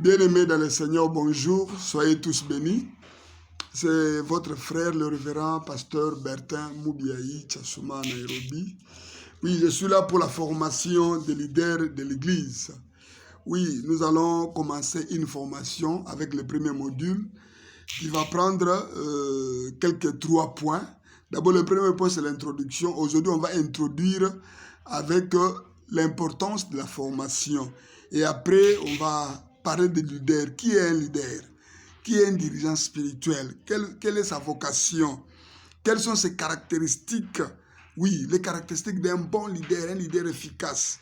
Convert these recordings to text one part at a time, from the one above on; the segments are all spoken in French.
Bien-aimés dans le Seigneur, bonjour, soyez tous bénis. C'est votre frère, le révérend pasteur Bertin Moubiaï, Tchasouma, Nairobi. Oui, je suis là pour la formation des leaders de l'Église. Oui, nous allons commencer une formation avec le premier module qui va prendre quelques 3 points. D'abord, le premier point, c'est l'introduction. Aujourd'hui, on va introduire avec l'importance de la formation. Et après, on va parler de leader. Qui est un leader? Qui est un dirigeant spirituel? Quelle est sa vocation? Quelles sont ses caractéristiques? Oui, les caractéristiques d'un bon leader, un leader efficace.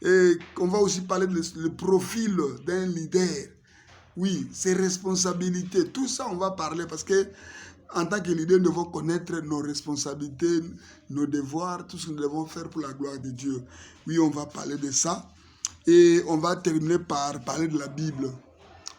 Et on va aussi parler du profil d'un leader. Oui, ses responsabilités. Tout ça, on va parler parce que en tant que leader, nous devons connaître nos responsabilités, nos devoirs, tout ce que nous devons faire pour la gloire de Dieu. Oui, on va parler de ça. Et on va terminer par parler de la Bible.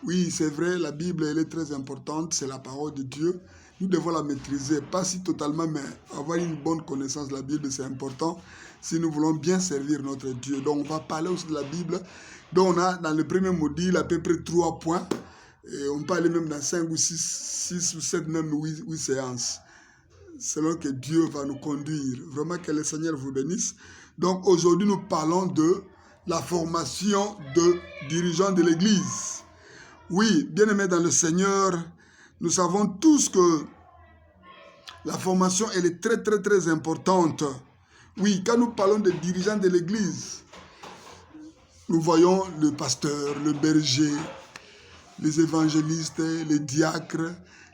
Oui, c'est vrai, la Bible, elle est très importante. C'est la parole de Dieu. Nous devons la maîtriser. Pas si totalement, mais avoir une bonne connaissance de la Bible, c'est important si nous voulons bien servir notre Dieu. Donc, on va parler aussi de la Bible. Donc, on a dans le premier module à peu près 3 points. Et on peut aller même dans 5 ou 6 ou 7, même 8 séances. Selon que Dieu va nous conduire. Vraiment que le Seigneur vous bénisse. Donc, aujourd'hui, nous parlons de la formation de dirigeants de l'Église. Oui, bien-aimés dans le Seigneur, nous savons tous que la formation, elle est très, très, très importante. Oui, quand nous parlons de dirigeants de l'Église, nous voyons le pasteur, le berger, les évangélistes, les diacres,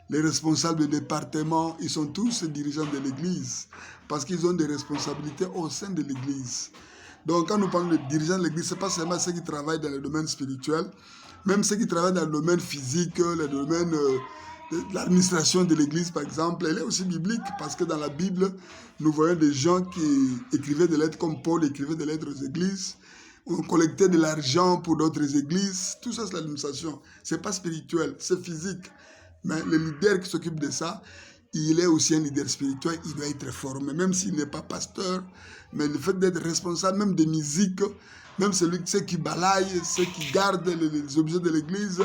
les responsables de département, ils sont tous dirigeants de l'Église parce qu'ils ont des responsabilités au sein de l'Église. Donc, quand nous parlons de dirigeants de l'Église, ce n'est pas seulement ceux qui travaillent dans le domaine spirituel, même ceux qui travaillent dans le domaine physique, le domaine de l'administration de l'Église, par exemple, elle est aussi biblique parce que dans la Bible, nous voyons des gens qui écrivaient des lettres comme Paul écrivait des lettres aux églises. On collectait de l'argent pour d'autres églises. Tout ça, c'est l'administration. Ce n'est pas spirituel, c'est physique. Mais le leader qui s'occupe de ça, il est aussi un leader spirituel, il doit être formé, même s'il n'est pas pasteur. Mais le fait d'être responsable, même des musiques, même ceux qui balayent, ceux qui gardent les objets de l'église,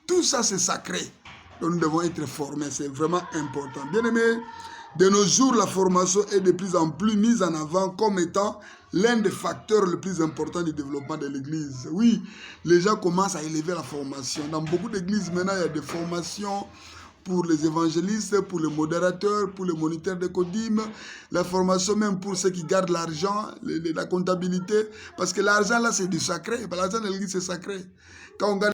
tout ça c'est sacré. Donc nous devons être formés, c'est vraiment important. Bien aimé, de nos jours, la formation est de plus en plus mise en avant comme étant l'un des facteurs les plus importants du développement de l'Église. Oui, les gens commencent à élever la formation. Dans beaucoup d'églises, maintenant, il y a des formations pour les évangélistes, pour les modérateurs, pour les moniteurs de codime, la formation même pour ceux qui gardent l'argent, la comptabilité. Parce que l'argent, là, c'est du sacré. L'argent de l'Église, c'est sacré. Quand on garde